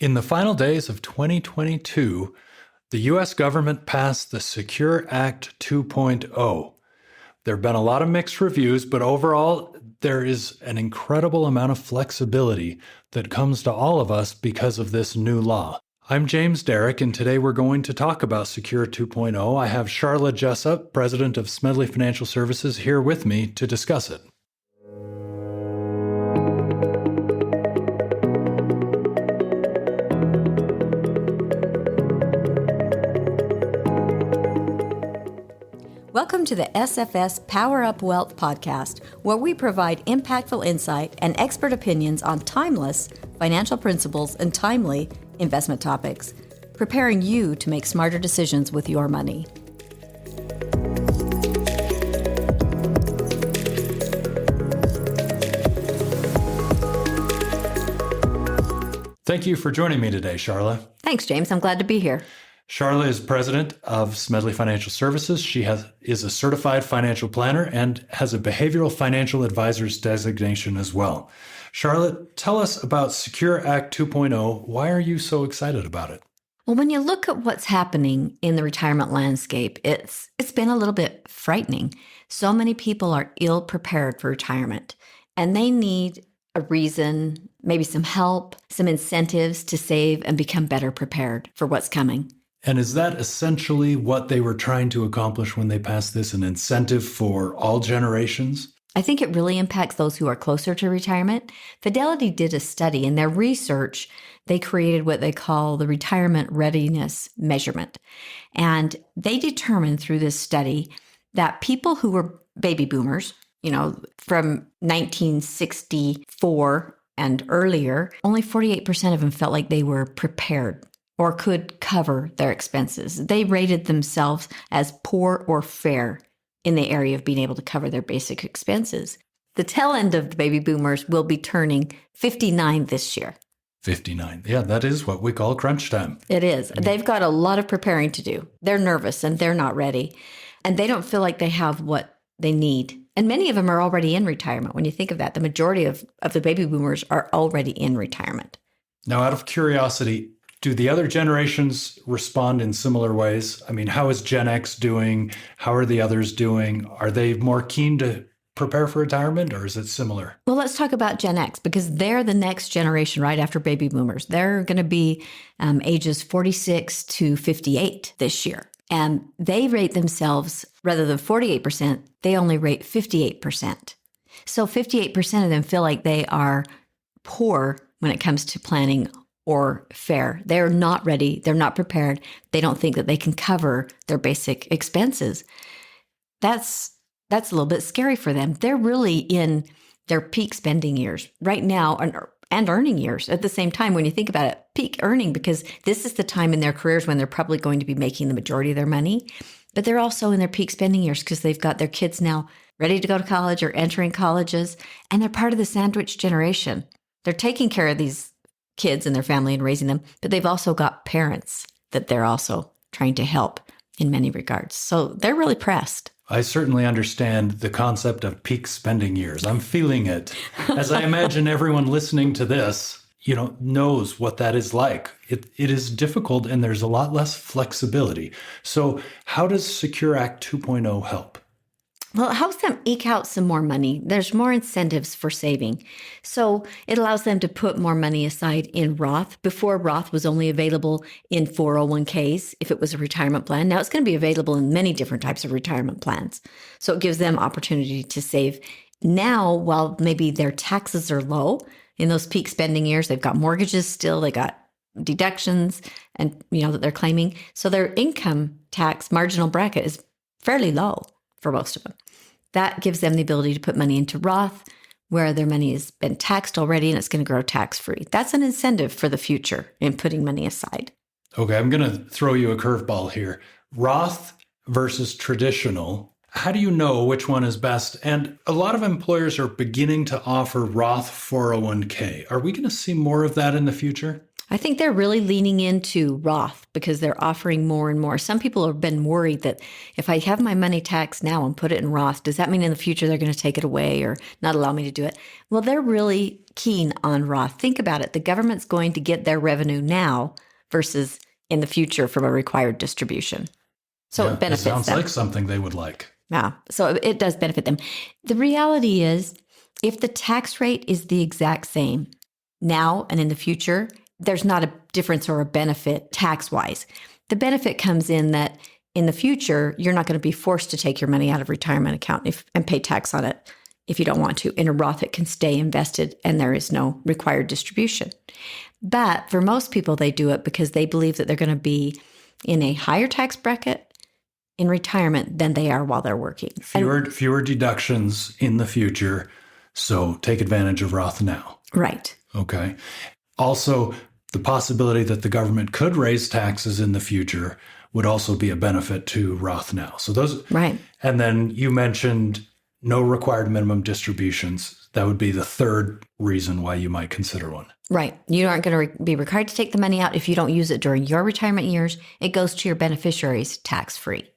In the final days of 2022, the U.S. government passed the Secure Act 2.0. There have been a lot of mixed reviews, but overall, there is an incredible amount of flexibility that comes to all of us because of this new law. I'm James Derrick, and today we're going to talk about Secure 2.0. I have Sharla Jessop, president of Smedley Financial Services, here with me to discuss it. Welcome to the SFS Power Up Wealth podcast, where we provide impactful insight and expert opinions on timeless financial principles and timely investment topics, preparing you to make smarter decisions with your money. Thank you for joining me today, Sharla. Thanks, James. I'm glad to be here. Sharla is president of Smedley Financial Services. She is a certified financial planner and has a behavioral financial advisor's designation as well. Sharla, tell us about Secure Act 2.0. Why are you so excited about it? Well, when you look at what's happening in the retirement landscape, it's been a little bit frightening. So many people are ill prepared for retirement, and they need a reason, maybe some help, some incentives to save and become better prepared for what's coming. And is that essentially what they were trying to accomplish when they passed this, an incentive for all generations? I think it really impacts those who are closer to retirement. Fidelity did a study. In their research, they created what they call the retirement readiness measurement. And they determined through this study that people who were baby boomers, from 1964 and earlier, only 48% of them felt like they were prepared or could cover their expenses. They rated themselves as poor or fair in the area of being able to cover their basic expenses. The tail end of the baby boomers will be turning 59 this year. 59. Yeah, that is what we call crunch time. It is. They've got a lot of preparing to do. They're nervous and they're not ready. And they don't feel like they have what they need. And many of them are already in retirement. When you think of that, the majority of the baby boomers are already in retirement. Now, out of curiosity, do the other generations respond in similar ways? I mean, how is Gen X doing? How are the others doing? Are they more keen to prepare for retirement, or is it similar? Well, let's talk about Gen X, because they're the next generation right after baby boomers. They're going to be ages 46 to 58 this year. And they rate themselves, rather than 48%, they only rate 58%. So 58% of them feel like they are poor when it comes to planning or fair. They're not ready. They're not prepared. They don't think that they can cover their basic expenses. That's a little bit scary for them. They're really in their peak spending years right now and earning years at the same time. When you think about it, peak earning, because this is the time in their careers when they're probably going to be making the majority of their money. But they're also in their peak spending years because they've got their kids now ready to go to college or entering colleges, and they're part of the sandwich generation. They're taking care of these kids and their family and raising them, but they've also got parents that they're also trying to help in many regards. So they're really pressed. I certainly understand the concept of peak spending years. I'm feeling it. As I imagine everyone listening to this, knows what that is like. It is difficult and there's a lot less flexibility. So how does Secure Act 2.0 help? Well, it helps them eke out some more money. There's more incentives for saving. So it allows them to put more money aside in Roth. Before, Roth was only available in 401ks if it was a retirement plan. Now it's going to be available in many different types of retirement plans. So it gives them opportunity to save. Now, while maybe their taxes are low in those peak spending years, they've got mortgages still, they got deductions and that they're claiming. So their income tax marginal bracket is fairly low for most of them. That gives them the ability to put money into Roth, where their money has been taxed already and it's going to grow tax-free. That's an incentive for the future in putting money aside. Okay, I'm going to throw you a curveball here. Roth versus traditional. How do you know which one is best? And a lot of employers are beginning to offer Roth 401k. Are we going to see more of that in the future? I think they're really leaning into Roth because they're offering more and more. Some people have been worried that if I have my money taxed now and put it in Roth, does that mean in the future they're going to take it away or not allow me to do it? Well, they're really keen on Roth. Think about it. The government's going to get their revenue now versus in the future from a required distribution. So it benefits them. It sounds like something they would like. Yeah, so it does benefit them. The reality is, if the tax rate is the exact same now and in the future, there's not a difference or a benefit tax-wise. The benefit comes in that in the future, you're not going to be forced to take your money out of retirement account and pay tax on it if you don't want to. In a Roth, it can stay invested and there is no required distribution. But for most people, they do it because they believe that they're going to be in a higher tax bracket in retirement than they are while they're working. Fewer deductions in the future, so take advantage of Roth now. Right. Okay. Also, the possibility that the government could raise taxes in the future would also be a benefit to Roth now. So those, right. And then you mentioned no required minimum distributions. That would be the third reason why you might consider one. Right. You aren't going to be required to take the money out if you don't use it during your retirement years. It goes to your beneficiaries tax-free.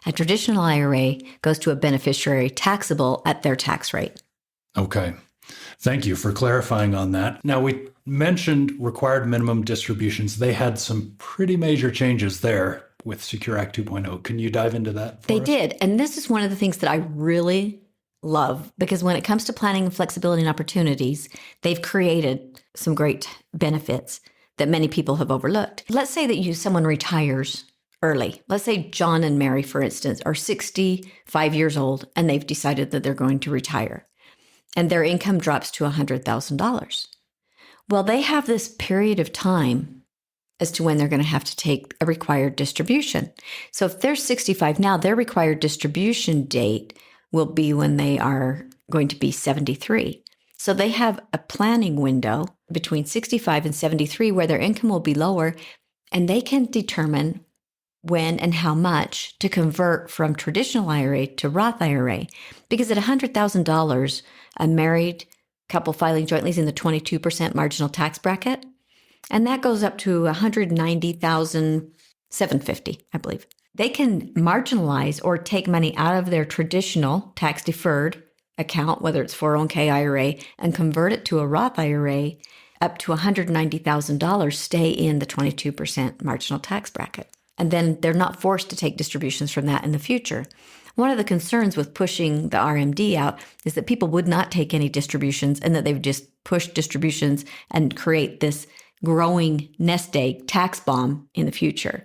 A traditional IRA goes to a beneficiary taxable at their tax rate. Okay. Thank you for clarifying on that. Now, we mentioned required minimum distributions. They had some pretty major changes there with Secure Act 2.0. Can you dive into that for us? They did. And this is one of the things that I really love, because when it comes to planning and flexibility and opportunities, they've created some great benefits that many people have overlooked. Let's say that someone retires early. Let's say John and Mary, for instance, are 65 years old and they've decided that they're going to retire and their income drops to $100,000. Well, they have this period of time as to when they're going to have to take a required distribution. So if they're 65 now, their required distribution date will be when they are going to be 73. So they have a planning window between 65 and 73 where their income will be lower, and they can determine when and how much to convert from traditional IRA to Roth IRA. Because at $100,000, a married couple filing jointly is in the 22% marginal tax bracket, and that goes up to $190,750, I believe. They can marginalize or take money out of their traditional tax-deferred account, whether it's 401k IRA, and convert it to a Roth IRA up to $190,000, stay in the 22% marginal tax bracket. And then they're not forced to take distributions from that in the future. One of the concerns with pushing the RMD out is that people would not take any distributions and that they would just push distributions and create this growing nest egg tax bomb in the future.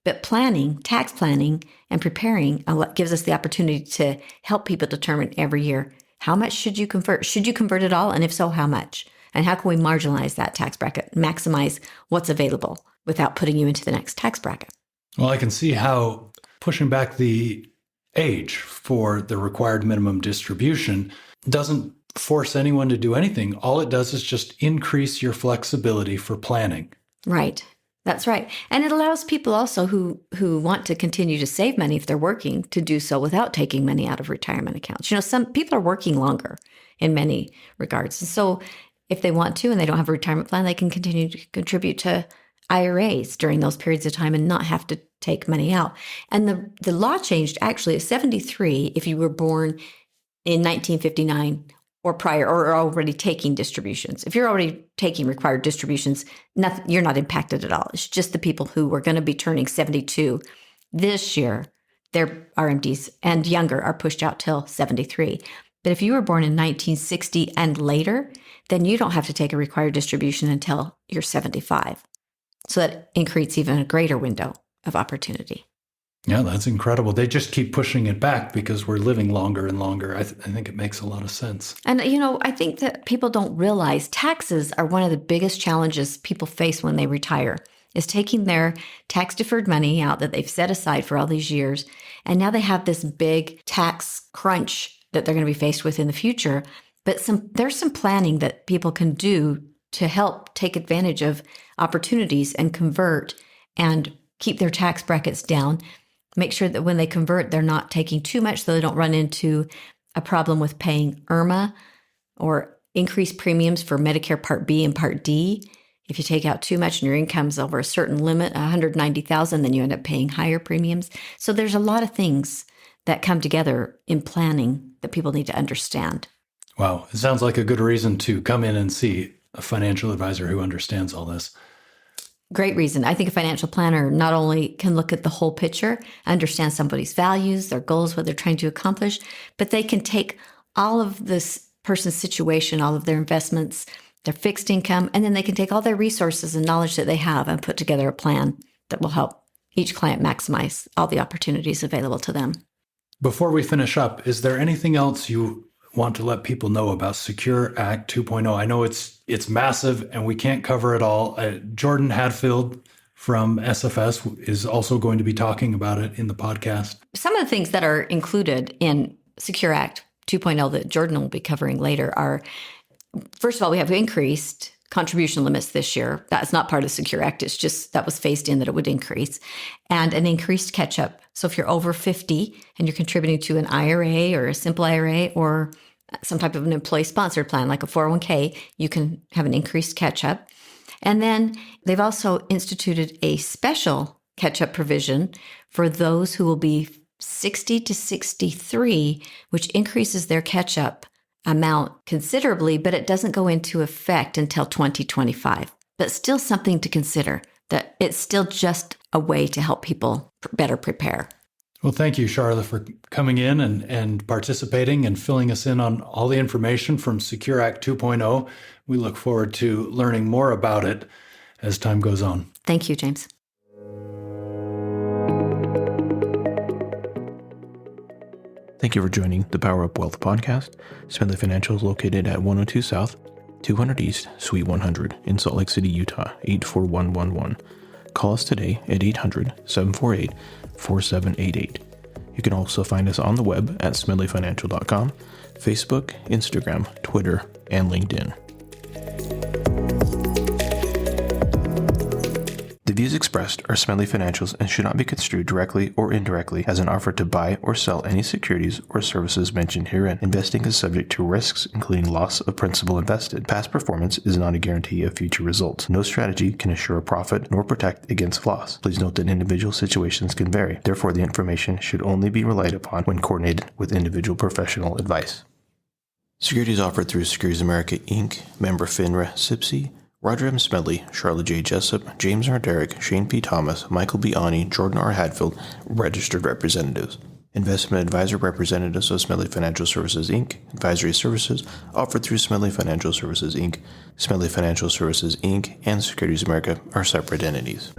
But tax planning and preparing gives us the opportunity to help people determine every year, how much should you convert? Should you convert it all? And if so, how much? And how can we marginalize that tax bracket, maximize what's available without putting you into the next tax bracket? Well, I can see how pushing back the age for the required minimum distribution doesn't force anyone to do anything. All it does is just increase your flexibility for planning. Right. That's right. And it allows people also who want to continue to save money if they're working to do so without taking money out of retirement accounts. You know, some people are working longer in many regards. And so if they want to and they don't have a retirement plan, they can continue to contribute to IRAs during those periods of time and not have to take money out. And the law changed actually at 73 if you were born in 1959 or prior, or already taking distributions. If you're already taking required distributions, you're not impacted at all. It's just the people who are going to be turning 72 this year, their RMDs and younger are pushed out till 73. But if you were born in 1960 and later, then you don't have to take a required distribution until you're 75. So that increases even a greater window of opportunity. Yeah, that's incredible. They just keep pushing it back because we're living longer and longer. I think it makes a lot of sense. And, I think that people don't realize taxes are one of the biggest challenges people face when they retire, is taking their tax-deferred money out that they've set aside for all these years. And now they have this big tax crunch that they're going to be faced with in the future. But there's some planning that people can do to help take advantage of opportunities and convert and keep their tax brackets down. Make sure that when they convert, they're not taking too much so they don't run into a problem with paying IRMA or increased premiums for Medicare Part B and Part D. If you take out too much and your income's over a certain limit, 190,000, then you end up paying higher premiums. So there's a lot of things that come together in planning that people need to understand. Wow. It sounds like a good reason to come in and see a financial advisor who understands all this. Great reason. I think a financial planner not only can look at the whole picture, understand somebody's values, their goals, what they're trying to accomplish, but they can take all of this person's situation, all of their investments, their fixed income, and then they can take all their resources and knowledge that they have and put together a plan that will help each client maximize all the opportunities available to them. Before we finish up, is there anything else you want to let people know about Secure Act 2.0? I know it's massive and we can't cover it all. Jordan Hadfield from SFS is also going to be talking about it in the podcast. Some of the things that are included in Secure Act 2.0 that Jordan will be covering later are, first of all, we have increased contribution limits this year. That's not part of the Secure Act. It's just that was phased in that it would increase. And an increased catch-up. So if you're over 50 and you're contributing to an IRA or a simple IRA or some type of an employee-sponsored plan like a 401k, you can have an increased catch-up. And then they've also instituted a special catch-up provision for those who will be 60 to 63, which increases their catch-up amount considerably, but it doesn't go into effect until 2025. But still something to consider, that it's still just a way to help people better prepare. Well, thank you, Sharla, for coming in and participating and filling us in on all the information from Secure Act 2.0. We look forward to learning more about it as time goes on. Thank you, James. Thank you for joining the Power Up Wealth podcast. Smedley Financial is located at 102 South, 200 East, Suite 100 in Salt Lake City, Utah, 84111. Call us today at 800-748-4788. You can also find us on the web at smedleyfinancial.com, Facebook, Instagram, Twitter, and LinkedIn. The views expressed are Smedley Financial's and should not be construed directly or indirectly as an offer to buy or sell any securities or services mentioned herein. Investing is subject to risks, including loss of principal invested. Past performance is not a guarantee of future results. No strategy can assure a profit nor protect against loss. Please note that individual situations can vary. Therefore, the information should only be relied upon when coordinated with individual professional advice. Securities offered through Securities America Inc., member FINRA, SIPC, Roger M. Smedley, Sharla J. Jessop, James R. Derrick, Shane P. Thomas, Michael B. Ani, Jordan R. Hadfield, registered representatives. Investment advisor representatives of Smedley Financial Services, Inc. Advisory services offered through Smedley Financial Services, Inc. Smedley Financial Services, Inc. and Securities America are separate entities.